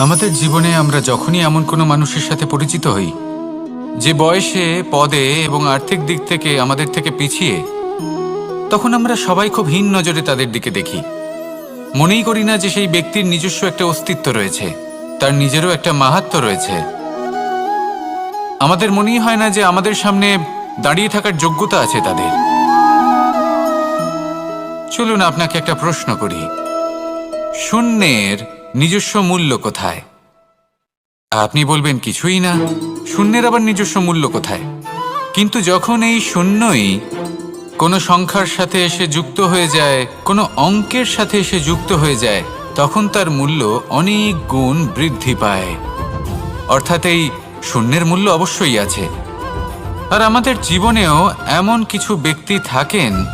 আমাদের জীবনে আমরা যখনই এমন কোনো মানুষের সাথে পরিচিত হই যে বয়সে, পদে এবং আর্থিক দিক থেকে আমাদের থেকে পিছিয়ে, তখন আমরা সবাই খুব হীন নজরে তাদের দিকে দেখি। মনেই করি না যে সেই ব্যক্তির নিজস্ব একটা অস্তিত্ব রয়েছে, তার নিজেরও একটা মাহাত্ম্য রয়েছে। আমাদের মনেই হয় না যে আমাদের সামনে দাঁড়িয়ে থাকার যোগ্যতা আছে তাদের। চলুন আপনাকে একটা প্রশ্ন করি, শূন্যের নিজস্ব মূল্য কোথায়? আপনি বলবেন কিছুই না। শূন্যের আবার নিজস্ব মূল্য কোথায়? কিন্তু যখন এই শূন্যই কোনো সংখ্যার সাথে এসে যুক্ত হয়ে যায়, কোনো অঙ্কের সাথে এসে যুক্ত হয়ে যায়, তখন তার মূল্য অনেক গুণ বৃদ্ধি পায়। অর্থাৎ এই শূন্যের মূল্য অবশ্যই আছে। আর আমাদের জীবনেও এমন কিছু ব্যক্তি থাকেন,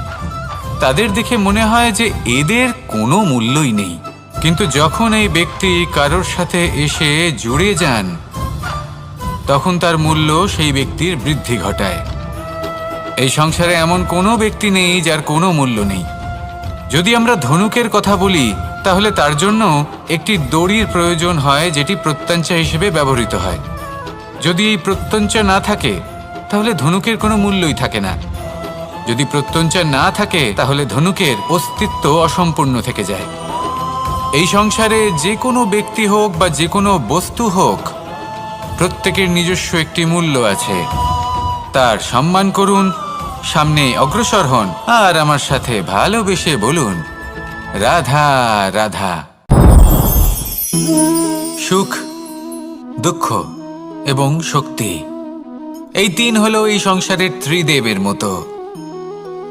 তাদের দেখে মনে হয় যে এদের কোনো মূল্যই নেই। কিন্তু যখন এই ব্যক্তি কারোর সাথে এসে জুড়ে যান, তখন তার মূল্য সেই ব্যক্তির বৃদ্ধি ঘটায়। এই সংসারে এমন কোনো ব্যক্তি নেই যার কোনো মূল্য নেই। যদি আমরা ধনুকের কথা বলি, তাহলে তার জন্য একটি দড়ির প্রয়োজন হয়, যেটি প্রত্যঞ্চা হিসেবে ব্যবহৃত হয়। যদি এই প্রত্যঞ্চা না থাকে, তাহলে ধনুকের কোনো মূল্যই থাকে না। যদি প্রত্যঞ্চা না থাকে, তাহলে ধনুকের অস্তিত্ব অসম্পূর্ণ থেকে যায়। এই সংসারে যে কোনো ব্যক্তি হোক বা যে কোনো বস্তু হোক, প্রত্যেকের নিজস্ব একটি মূল্য আছে। তার সম্মান করুন, সামনে অগ্রসর হন, আর আমার সাথে ভালোবেসে বলুন, রাধা রাধা। সুখ, দুঃখ এবং শক্তি, এই তিন হলো এই সংসারের ত্রিদেবের মতো।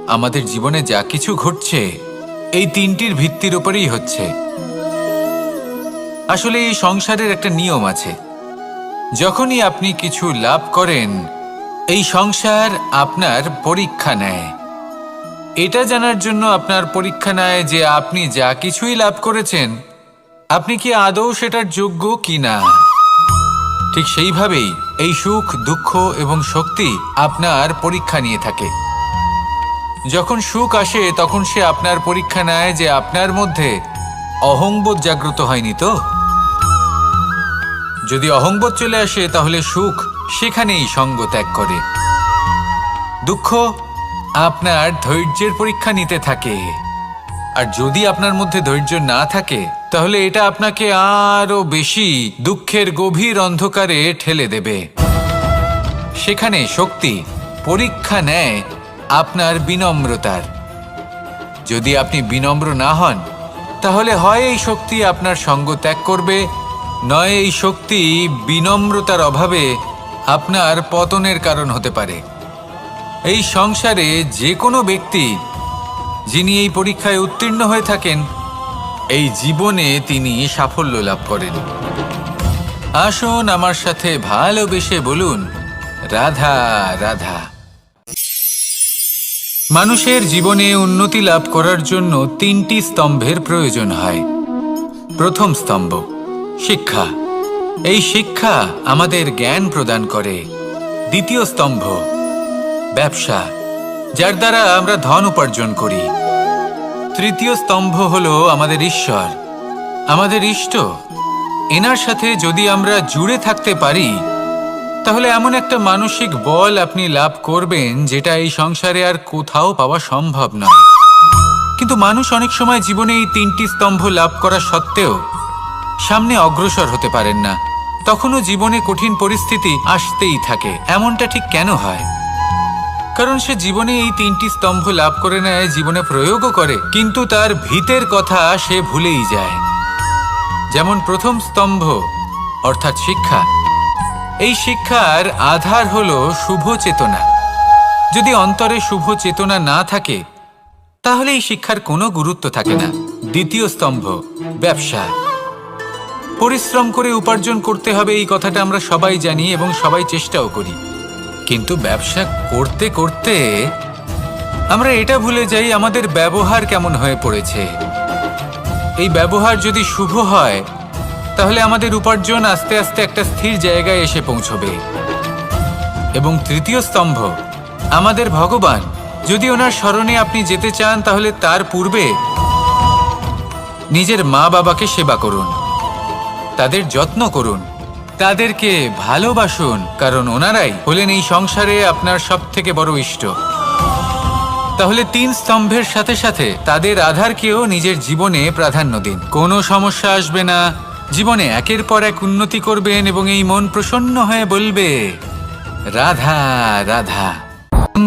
আমাদের জীবনে যা কিছু ঘটছে, এই তিনটির ভিত্তির উপরেই হচ্ছে। আসলে এই সংসারের একটা নিয়ম আছে, যখনই আপনি কিছু লাভ করেন, এই সংসার আপনার পরীক্ষা নেয়। এটা জানার জন্য আপনার পরীক্ষা নেয় যে আপনি যা কিছুই লাভ করেছেন, আপনি কি আদৌ সেটার যোগ্য কিনা। ঠিক সেইভাবেই এই সুখ, দুঃখ এবং শক্তি আপনার পরীক্ষা নিয়ে থাকে। যখন সুখ আসে, তখন সে আপনার পরীক্ষা নেয় যে আপনার মধ্যে অহংবোধ জাগ্রত হয়নি তো। যদি অহংবোধ চলে আসে, তাহলে সুখ সেখানেই সঙ্গ ত্যাগ করে। দুঃখ আপনার ধৈর্যের পরীক্ষা নিতে থাকে। আর যদি আপনার মধ্যে ধৈর্য না থাকে, তাহলে এটা আপনাকে আরো বেশি দুঃখের গভীর অন্ধকারে ঠেলে দেবে। সেখানে শক্তি পরীক্ষা নেয় আপনার বিনম্রতার। যদি আপনি বিনম্র না হন, তাহলে হয় এই শক্তি আপনার সঙ্গ ত্যাগ করবে, নয় এই শক্তি বিনম্রতার অভাবে আপনার পতনের কারণ হতে পারে। এই সংসারে যে কোনো ব্যক্তি যিনি এই পরীক্ষায় উত্তীর্ণ হয়ে থাকেন, এই জীবনে তিনি সাফল্য লাভ করেন। আসুন আমার সাথে ভালোবেসে বলুন, রাধা রাধা। মানুষের জীবনে উন্নতি লাভ করার জন্য তিনটি স্তম্ভের প্রয়োজন হয়। প্রথম স্তম্ভ শিক্ষা। এই শিক্ষা আমাদের জ্ঞান প্রদান করে। দ্বিতীয় স্তম্ভ ব্যবসা, যার দ্বারা আমরা ধন উপার্জন করি। তৃতীয় স্তম্ভ হলো আমাদের ঈশ্বর, আমাদের ইষ্ট। এনার সাথে যদি আমরা জুড়ে থাকতে পারি, তাহলে এমন একটা মানসিক বল আপনি লাভ করবেন, যেটা এই সংসারে আর কোথাও পাওয়া সম্ভব নয়। কিন্তু মানুষ অনেক সময় জীবনে এই তিনটি স্তম্ভ লাভ করা সত্ত্বেও সামনে অগ্রসর হতে পারেন না। তখনও জীবনে কঠিন পরিস্থিতি আসতেই থাকে। এমনটা ঠিক কেন হয়? কারণ সে জীবনে এই তিনটি স্তম্ভ লাভ করে নেয়, জীবনে প্রয়োগও করে, কিন্তু তার ভিতের কথা সে ভুলেই যায়। যেমন প্রথম স্তম্ভ অর্থাৎ শিক্ষা। এই শিক্ষার আধার হলো শুভ চেতনা। যদি অন্তরে শুভ চেতনা না থাকে, তাহলে এই শিক্ষার কোনো গুরুত্ব থাকে না। দ্বিতীয় স্তম্ভ ব্যবসা। পরিশ্রম করে উপার্জন করতে হবে, এই কথাটা আমরা সবাই জানি এবং সবাই চেষ্টাও করি। কিন্তু ব্যবসা করতে করতে আমরা এটা ভুলে যাই আমাদের ব্যবহার কেমন হয়ে পড়েছে। এই ব্যবহার যদি শুভ হয়, তাহলে আমাদের উপার্জন আস্তে আস্তে একটা স্থির জায়গায় এসে পৌঁছবে। এবং তৃতীয় স্তম্ভ আমাদের ভগবান। যদি ওনার শরণে আপনি যেতে চান, তাহলে তার পূর্বে নিজের মা বাবাকে সেবা করুন, তাদের যত্ন করুন, তাদেরকে ভালোবাসুন, কারণ ওনারাই হলেন এই সংসারে আপনার সবথেকে বড় ইষ্ট। তাহলে 3 স্তম্ভের সাথে সাথে তাদের আধারকেও নিজের জীবনে প্রাধান্য দিন। কোনো সমস্যা আসবে না, জীবনে একের পর এক উন্নতি করবেন এবং এই মন প্রসন্ন হয়ে বলবে রাধা রাধা।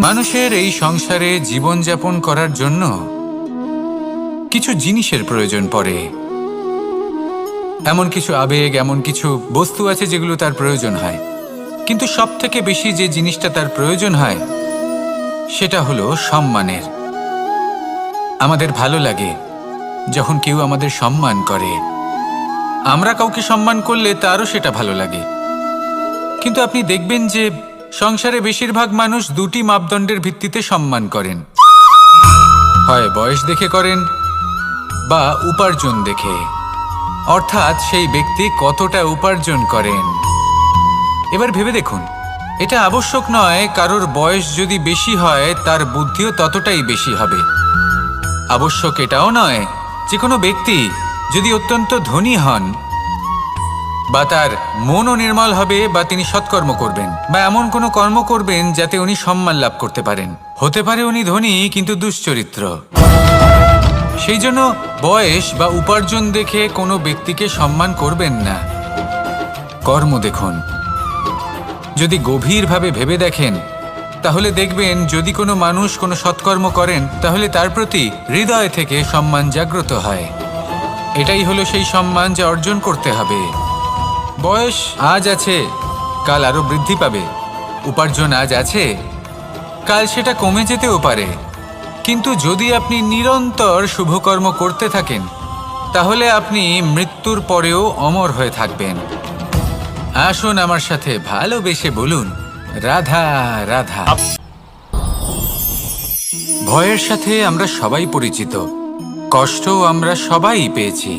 মানুষের এই সংসারে জীবনযাপন করার জন্য কিছু জিনিসের প্রয়োজন পড়ে। এমন কিছু আবেগ, এমন কিছু বস্তু আছে যেগুলো তার প্রয়োজন হয়, কিন্তু সবথেকে বেশি যে জিনিসটা তার প্রয়োজন হয় সেটা হলো সম্মানের। আমাদের ভালো লাগে যখন কেউ আমাদের সম্মান করে, আমরা কাউকে সম্মান করলে তারও সেটা ভালো লাগে। কিন্তু আপনি দেখবেন যে সংসারে বেশিরভাগ মানুষ 2টি মাপদণ্ডের ভিত্তিতে সম্মান করেন, হয় বয়স দেখে করেন বা উপার্জন দেখে, অর্থাৎ সেই ব্যক্তি কতটা উপার্জন করেন। এবার ভেবে দেখুন, এটা আবশ্যক নয় কারোর বয়স যদি বেশি হয় তার বুদ্ধিও ততটাই বেশি হবে। আবশ্যক এটাও নয় যে কোনো ব্যক্তি যদি অত্যন্ত ধনী হন বা তার মনও নির্মল হবে বা তিনি সৎকর্ম করবেন বা এমন কোনো কর্ম করবেন যাতে উনি সম্মান লাভ করতে পারেন। হতে পারে উনি ধনী কিন্তু দুশ্চরিত্র। সেই জন্য বয়স বা উপার্জন দেখে কোনো ব্যক্তিকে সম্মান করবেন না, কর্ম দেখুন। যদি গভীরভাবে ভেবে দেখেন তাহলে দেখবেন যদি কোনো মানুষ কোনো সৎকর্ম করেন তাহলে তার প্রতি হৃদয় থেকে সম্মান জাগ্রত হয়। এটাই হলো সেই সম্মান যা অর্জন করতে হবে। বয়স আজ আছে, কাল আরো বৃদ্ধি পাবে। উপার্জন আজ আছে, কাল সেটা কমে যেতেও পারে। কিন্তু যদি আপনি নিরন্তর শুভকর্ম করতে থাকেন তাহলে আপনি মৃত্যুর পরেও অমর হয়ে থাকবেন। আসুন আমার সাথে ভালোবেসে বলুন রাধা রাধা। ভয়ের সাথে আমরা সবাই পরিচিত, কষ্টও আমরা সবাই পেয়েছি।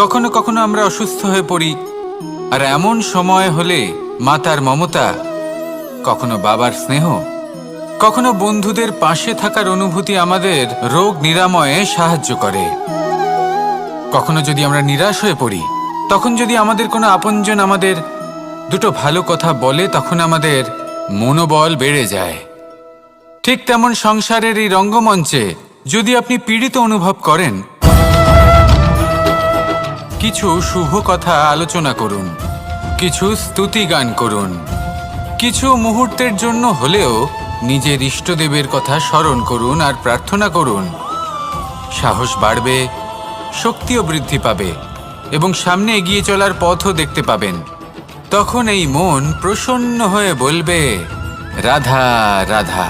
কখনো কখনো আমরা অসুস্থ হয়ে পড়ি, আর এমন সময় হলে মাতার মমতা, কখনো বাবার স্নেহ, কখনো বন্ধুদের পাশে থাকার অনুভূতি আমাদের রোগ নিরাময়ে সাহায্য করে। কখনো যদি আমরা নিরাশ হয়ে পড়ি, তখন যদি আমাদের কোনো আপনজন আমাদের 2টো ভালো কথা বলে তখন আমাদের মনোবল বেড়ে যায়। ঠিক তেমন সংসারের এই রঙ্গমঞ্চে যদি আপনি পীড়িত অনুভব করেন, কিছু শুভ কথা আলোচনা করুন, কিছু স্তুতি গান করুন, কিছু মুহূর্তের জন্য হলেও নিজের ইষ্টদেবের কথা স্মরণ করুন আর প্রার্থনা করুন। সাহস বাড়বে, শক্তিও বৃদ্ধি পাবে এবং সামনে এগিয়ে চলার পথও দেখতে পাবেন। তখন এই মন প্রসন্ন হয়ে বলবে রাধা রাধা।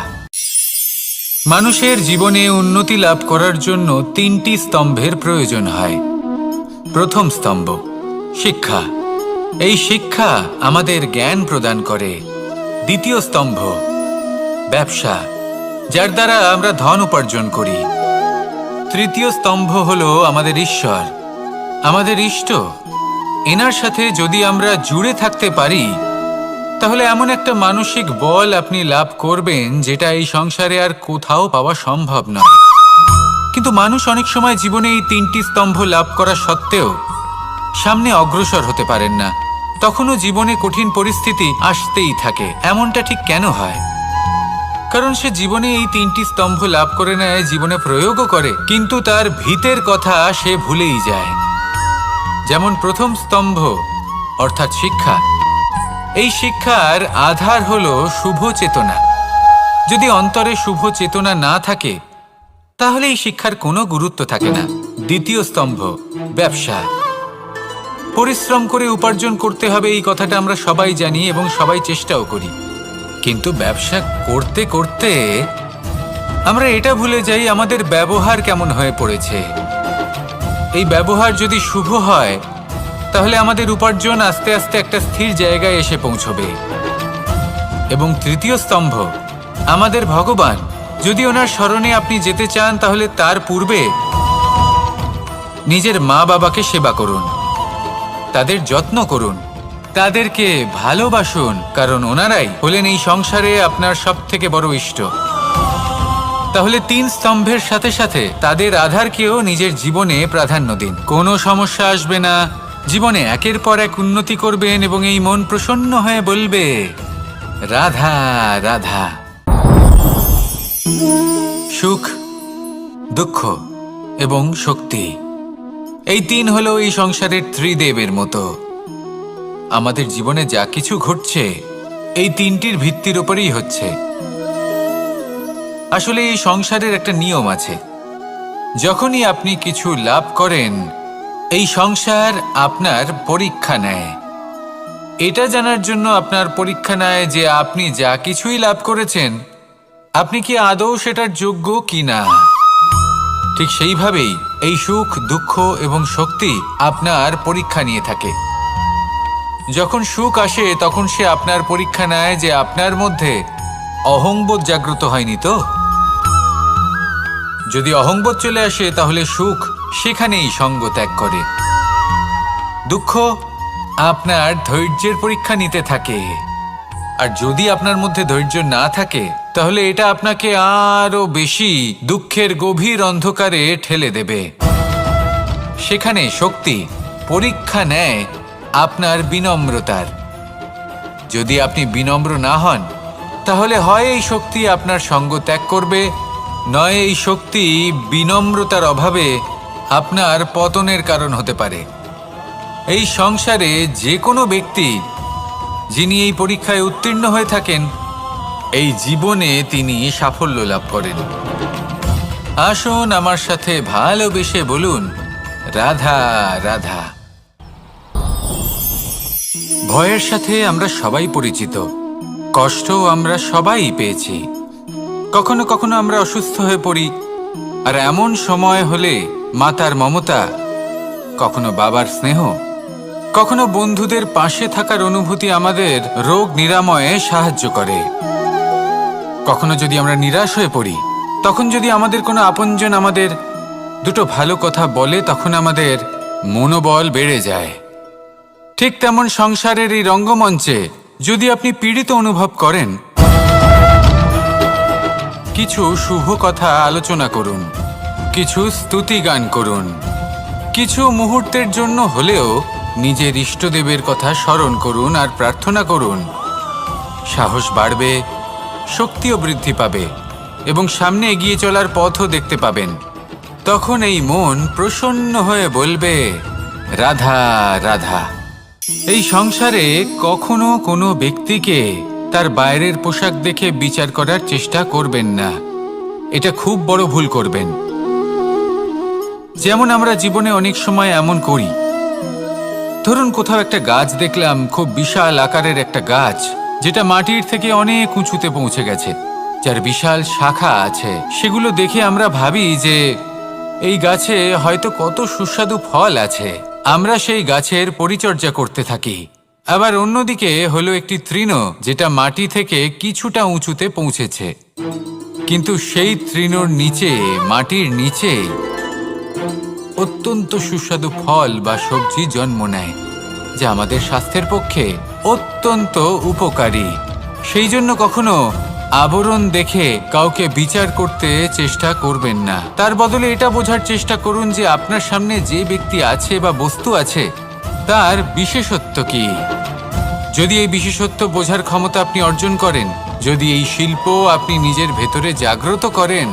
মানুষের জীবনে উন্নতি লাভ করার জন্য 3টি স্তম্ভের প্রয়োজন হয়। প্রথম স্তম্ভ শিক্ষা। এই শিক্ষা আমাদের জ্ঞান প্রদান করে। দ্বিতীয় স্তম্ভ ব্যবসা, যার দ্বারা আমরা ধন উপার্জন করি। তৃতীয় স্তম্ভ হলো আমাদের ঈশ্বর, আমাদের ইষ্ট। এনার সাথে যদি আমরা জুড়ে থাকতে পারি তাহলে এমন একটা মানসিক বল আপনি লাভ করবেন যেটা এই সংসারে আর কোথাও পাওয়া সম্ভব নয়। কিন্তু মানুষ অনেক সময় জীবনে এই 3টি স্তম্ভ লাভ করা সত্ত্বেও সামনে অগ্রসর হতে পারেন না। তখনও জীবনে কঠিন পরিস্থিতি আসতেই থাকে। এমনটা ঠিক কেন হয়? কারণ সে জীবনে এই 3টি স্তম্ভ লাভ করে নেয়, জীবনে প্রয়োগও করে, কিন্তু তার ভিতের কথা সে ভুলেই যায়। যেমন প্রথম স্তম্ভ অর্থাৎ শিক্ষা। এই শিক্ষার আধার হলো শুভ চেতনা। যদি অন্তরে শুভ চেতনা না থাকে তাহলে এই শিক্ষার কোনো গুরুত্ব থাকে না। দ্বিতীয় স্তম্ভ ব্যবসা। পরিশ্রম করে উপার্জন করতে হবে, এই কথাটা আমরা সবাই জানি এবং সবাই চেষ্টাও করি। কিন্তু ব্যবসা করতে করতে আমরা এটা ভুলে যাই আমাদের ব্যবহার কেমন হয়ে পড়েছে। এই ব্যবহার যদি শুভ হয় তাহলে আমাদের উপার্জন আস্তে আস্তে একটা স্থির জায়গায় এসে পৌঁছবে। এবং তৃতীয় স্তম্ভ আমাদের ভগবান। যদি ওনার স্মরণে আপনি যেতে চান তাহলে তার পূর্বে নিজের মা বাবাকে সেবা করুন, তাদের যত্ন করুন, তাদেরকে ভালোবাসুন, কারণ ওনারাই হলেন এই সংসারে আপনার সবথেকে বড় ইষ্ট। তাহলে 3 স্তম্ভের সাথে সাথে তাদের আধারকেও নিজের জীবনে প্রাধান্য দিন। কোনো সমস্যা আসবে না, জীবনে একের পর এক উন্নতি করবেন এবং এই মন প্রসন্ন হয়ে বলবে, রাধা রাধা। সুখ, দুঃখ এবং শক্তি, এই তিন হলো এই সংসারের ত্রিদেবের মতো। আমাদের জীবনে যা কিছু ঘটছে এই তিনটির ভিত্তির উপরেই হচ্ছে। আসলে এই সংসারের একটা নিয়ম আছে, যখনই আপনি কিছু লাভ করেন এই সংসার আপনার পরীক্ষা নেয়। এটা জানার জন্য আপনার পরীক্ষা নেয় যে আপনি যা কিছুই লাভ করেছেন আপনি কি আদৌ সেটার যোগ্য কিনা। ঠিক সেইভাবেই এই সুখ, দুঃখ এবং শক্তি আপনার পরীক্ষা নিয়ে থাকে। যখন সুখ আসে তখন সে আপনার পরীক্ষা নেয় যে আপনার মধ্যে অহংবোধ জাগ্রত হয়নি তো। যদি অহংবোধ চলে আসে তাহলে সুখ সেখানেই সঙ্গ ত্যাগ করে। দুঃখ আপনার ধৈর্যের পরীক্ষা নিতে থাকে, আর যদি আপনার মধ্যে ধৈর্য না থাকে তাহলে এটা আপনাকে আরো বেশি দুঃখের গভীর অন্ধকারে ঠেলে দেবে। সেখানে শক্তি পরীক্ষা নেয় আপনার বিনম্রতার। যদি আপনি বিনম্র না হন তাহলে হয় এই শক্তি আপনার সঙ্গ ত্যাগ করবে, নয় এই শক্তি বিনম্রতার অভাবে আপনার পতনের কারণ হতে পারে। এই সংসারে যে কোনো ব্যক্তি যিনি এই পরীক্ষায় উত্তীর্ণ হয়ে থাকেন এই জীবনে তিনি সাফল্য লাভ করেন। আসুন আমার সাথে ভালোবেসে বলুন, রাধা রাধা। ভয়ের সাথে আমরা সবাই পরিচিত, কষ্টও আমরা সবাই পেয়েছি। কখনো কখনো আমরা অসুস্থ হয়ে পড়ি, আর এমন সময় হলে মাতার মমতা, কখনো বাবার স্নেহ, কখনো বন্ধুদের পাশে থাকার অনুভূতি আমাদের রোগ নিরাময়ে সাহায্য করে। কখনো যদি আমরা নিরাশ হয়ে পড়ি, তখন যদি আমাদের কোনো আপনজন আমাদের দুটো ভালো কথা বলে তখন আমাদের মনোবল বেড়ে যায়। ঠিক তেমন সংসারের এই রঙ্গমঞ্চে যদি আপনি পীড়িত অনুভব করেন, কিছু শুভ কথা আলোচনা করুন, কিছু স্তুতি গান করুন, কিছু মুহূর্তের জন্য হলেও নিজের ইষ্টদেবের কথা স্মরণ করুন আর প্রার্থনা করুন। সাহস বাড়বে, শক্তিও বৃদ্ধি পাবে এবং সামনে এগিয়ে চলার পথও দেখতে পাবেন। তখন এই মন প্রসন্ন হয়ে বলবে, রাধা রাধা। এই সংসারে কখনো কোনো ব্যক্তিকে তার বাইরের পোশাক দেখে বিচার করার চেষ্টা করবেন না, এটা খুব বড় ভুল করবেন। যেমন আমরা জীবনে অনেক সময় এমন করি, ধরুন কোথাও একটা গাছ দেখলাম, খুব বিশাল আকারের একটা গাছ, যেটা মাটির থেকে অনেক উঁচুতে পৌঁছে গেছে, যার বিশাল শাখা আছে। সেগুলো দেখে আমরা ভাবি যে এই গাছে হয়তো কত সুস্বাদু ফল আছে, আমরা সেই গাছের পরিচর্যা করতে থাকি। আবার অন্যদিকে হলো একটি তৃণ, যেটা মাটি থেকে কিছুটা উঁচুতে পৌঁছেছে, কিন্তু সেই তৃণর নিচে, মাটির নিচে অত্যন্ত সুস্বাদু ফল বা সবজি জন্ম নেয়, যা আমাদের স্বাস্থ্যের পক্ষে অত্যন্ত উপকারী। সেই জন্য কখনো আবরণ দেখে কাউকে বিচার করতে চেষ্টা করবেন না। তার বদলে এটা বোঝার চেষ্টা করুন যে আপনার সামনে যে ব্যক্তি আছে বা বস্তু আছে তার বিশেষত্ব কি। যদি এই বিশেষত্ব বোঝার ক্ষমতা আপনি অর্জন করেন, যদি এই শিল্প আপনি নিজের ভেতরে জাগ্রত করেন,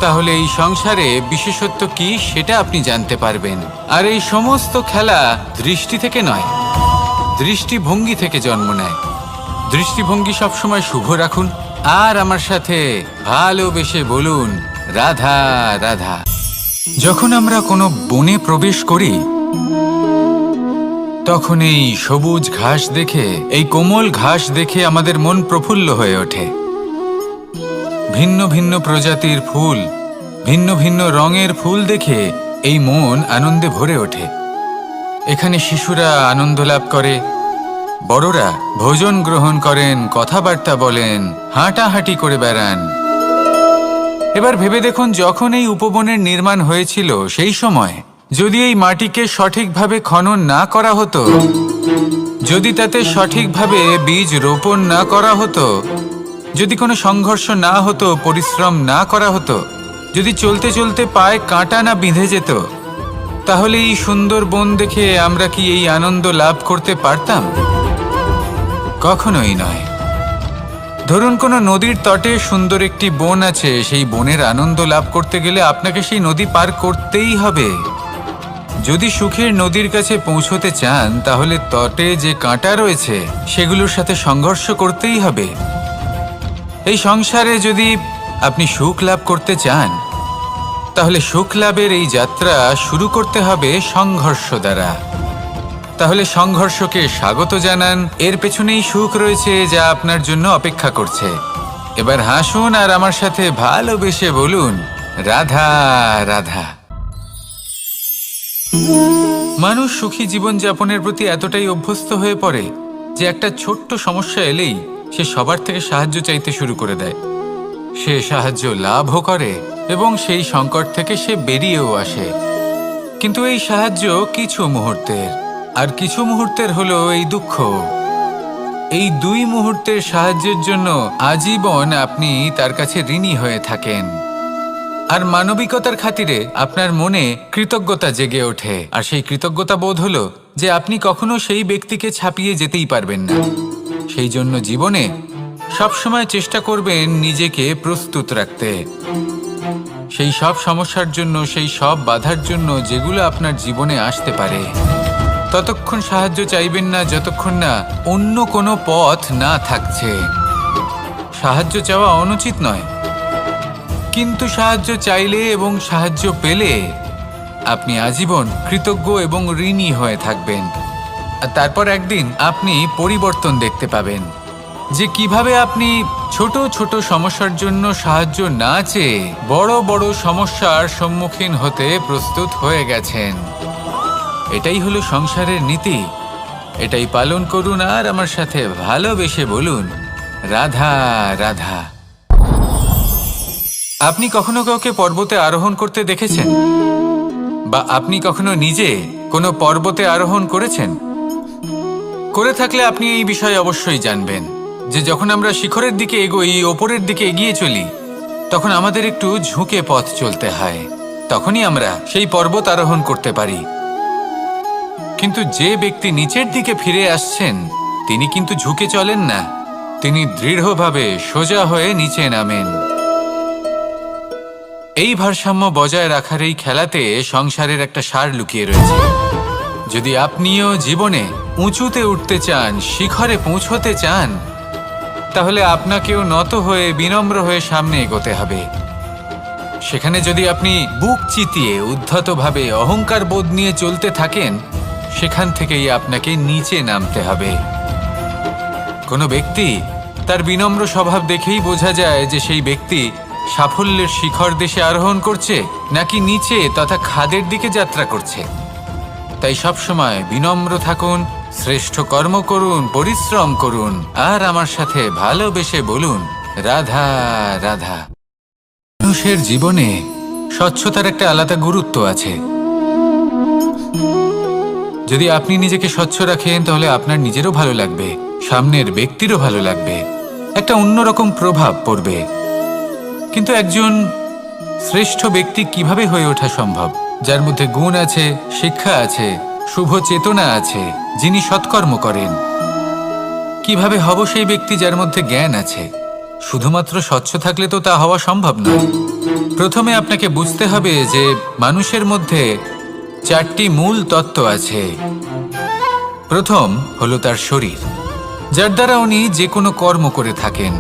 তাহলে এই সংসারে বিশেষত্ব কি সেটা আপনি জানতে পারবেন। আর এই সমস্ত খেলা দৃষ্টি থেকে নয়, দৃষ্টিভঙ্গি থেকে জন্ম নেয়। দৃষ্টিভঙ্গি সবসময় শুভ রাখুন আর আমার সাথে ভালোবেসে বলুন, রাধা রাধা। যখন আমরা কোনো বনে প্রবেশ করি তখন এই সবুজ ঘাস দেখে, এই কোমল ঘাস দেখে আমাদের মন প্রফুল্ল হয়ে ওঠে। ভিন্ন ভিন্ন প্রজাতির ফুল, ভিন্ন ভিন্ন রঙের ফুল দেখে এই মন আনন্দে ভরে ওঠে। এখানে শিশুরা আনন্দ লাভ করে, বড়রা ভোজন গ্রহণ করেন, কথাবার্তা বলেন, হাঁটাহাঁটি করে বেড়ান। এবার ভেবে দেখুন, যখন এই উপবনের নির্মাণ হয়েছিল সেই সময় যদি এই মাটিকে সঠিকভাবে খনন না করা হতো, যদি তাতে সঠিকভাবে বীজ রোপণ না করা হতো, যদি কোনো সংঘর্ষ না হতো, পরিশ্রম না করা হতো, যদি চলতে চলতে পায়ে কাঁটা না বিঁধে যেত, তাহলে এই সুন্দর বন দেখে আমরা কি এই আনন্দ লাভ করতে পারতাম? কখনোই নয়। ধরুন কোনো নদীর তটে সুন্দর একটি বন আছে, সেই বনের আনন্দ লাভ করতে গেলে আপনাকে সেই নদী পার করতেই হবে। যদি সুখের নদীর কাছে পৌঁছতে চান তাহলে তটে যে কাঁটা রয়েছে সেগুলোর সাথে সংঘর্ষ করতেই হবে। এই সংসারে যদি আপনি সুখ লাভ করতে চান তাহলে সুখ লাভের এই যাত্রা শুরু করতে হবে সংঘর্ষ দ্বারা। তাহলে সংঘর্ষকে স্বাগত জানান, এর পেছনেই সুখ রয়েছে যা আপনার জন্য অপেক্ষা করছে। এবার হাসুন আর আমার সাথে ভালোবেসে বলুন, রাধা রাধা। মানুষ সুখী জীবনযাপনের প্রতি এতটাই অভ্যস্ত হয়ে পড়ে যে একটা ছোট্ট সমস্যা এলেই সে সবার থেকে সাহায্য চাইতে শুরু করে দেয়। সে সাহায্য লাভও করে এবং সেই সংকট থেকে সে বেরিয়েও আসে। কিন্তু এই সাহায্য কিছু মুহূর্তের, আর কিছু মুহূর্তের হলো এই দুঃখ। এই দুই মুহূর্তের সাহায্যের জন্য আজীবন আপনি তার কাছে ঋণী হয়ে থাকেন। আর মানবিকতার খাতিরে আপনার মনে কৃতজ্ঞতা জেগে ওঠে, আর সেই কৃতজ্ঞতা বোধ হলো যে আপনি কখনো সেই ব্যক্তিকে ছাপিয়ে যেতেই পারবেন না। সেই জন্য জীবনে সবসময় চেষ্টা করবেন নিজেকে প্রস্তুত রাখতে সেই সব সমস্যার জন্য, সেই সব বাধার জন্য যেগুলো আপনার জীবনে আসতে পারে। ততক্ষণ সাহায্য চাইবেন না যতক্ষণ না অন্য কোনো পথ না থাকছে। সাহায্য চাওয়া অনুচিত নয়, কিন্তু সাহায্য চাইলে এবং সাহায্য পেলে আপনি আজীবন কৃতজ্ঞ এবং ঋণী হয়ে থাকবেন। আর তারপর একদিন আপনি পরিবর্তন দেখতে পাবেন যে কিভাবে আপনি ছোট ছোট সমস্যার জন্য সাহায্য না চেয়ে বড় বড় সমস্যার সম্মুখীন হতে প্রস্তুত হয়ে গেছেন। এটাই হলো সংসারের নীতি। এটাই পালন করুন আর আমার সাথে ভালোবেসে বলুন, রাধা রাধা। আপনি কখনো কাউকে পর্বতে আরোহণ করতে দেখেছেন? বা আপনি কখনো নিজে কোনো পর্বতে আরোহণ করেছেন? করে থাকলে আপনি এই বিষয়ে অবশ্যই জানবেন যে যখন আমরা শিখরের দিকে এগোই, ওপরের দিকে এগিয়ে চলি, তখন আমাদের একটু ঝুঁকে পথ চলতে হয়। তখনই আমরা সেই পর্বত আরোহণ করতে পারি। কিন্তু যে ব্যক্তি নিচের দিকে ফিরে আসছেন তিনি কিন্তু ঝুঁকে চলেন না, তিনি দৃঢ়ভাবে সোজা হয়ে নিচে নামেন। এই ভারসাম্য বজায় রাখার এই খেলাতে সংসারের একটা সার লুকিয়ে রয়েছে। যদি আপনিও জীবনে উঁচুতে উঠতে চান, শিখরে পৌঁছতে চান, তাহলে আপনাকেও নত হয়ে বিনম্র হয়ে সামনে এগোতে হবে। সেখানে যদি আপনি বুক চিতিয়ে উদ্ধতভাবে অহংকার বোধ নিয়ে চলতে থাকেন, সেখান থেকেই আপনাকে নিচে নামতে হবে। কোনো ব্যক্তি তার বিনম্র স্বভাব দেখেই বোঝা যায় যে সেই ব্যক্তি সাফল্যের শিখর দেশে আরোহণ করছে নাকি নিচে তথা খাদের দিকে যাত্রা করছে। তাই সবসময় বিনম্র থাকুন, শ্রেষ্ঠ কর্ম করুন, পরিশ্রম করুন আর আমার সাথে ভালোবেসে বলুন, রাধা রাধা। মানুষের জীবনে স্বচ্ছতার একটা আলাদা গুরুত্ব আছে। যদি আপনি নিজেকে স্বচ্ছ রাখেন তাহলে আপনার নিজেরও ভালো লাগবে, সামনের ব্যক্তিরও ভালো লাগবে, একটা অন্যরকম প্রভাব পড়বে। কিন্তু একজন শ্রেষ্ঠ ব্যক্তি কিভাবে হয়ে ওঠা সম্ভব? যার মধ্যে গুণ আছে, শিক্ষা আছে, শুভ চেতনা আছে, যিনি সৎকর্ম করেন। কিভাবে হব সেই ব্যক্তি যার মধ্যে জ্ঞান আছে? শুধুমাত্র স্বচ্ছ থাকলে তো তা হওয়া সম্ভব নয়। প্রথমে আপনাকে বুঝতে হবে যে মানুষের মধ্যে চারটি মূল তত্ত্ব আছে। প্রথম হলো তার শরীর, যার দ্বারা উনি যে কোনো কর্ম করে থাকেন।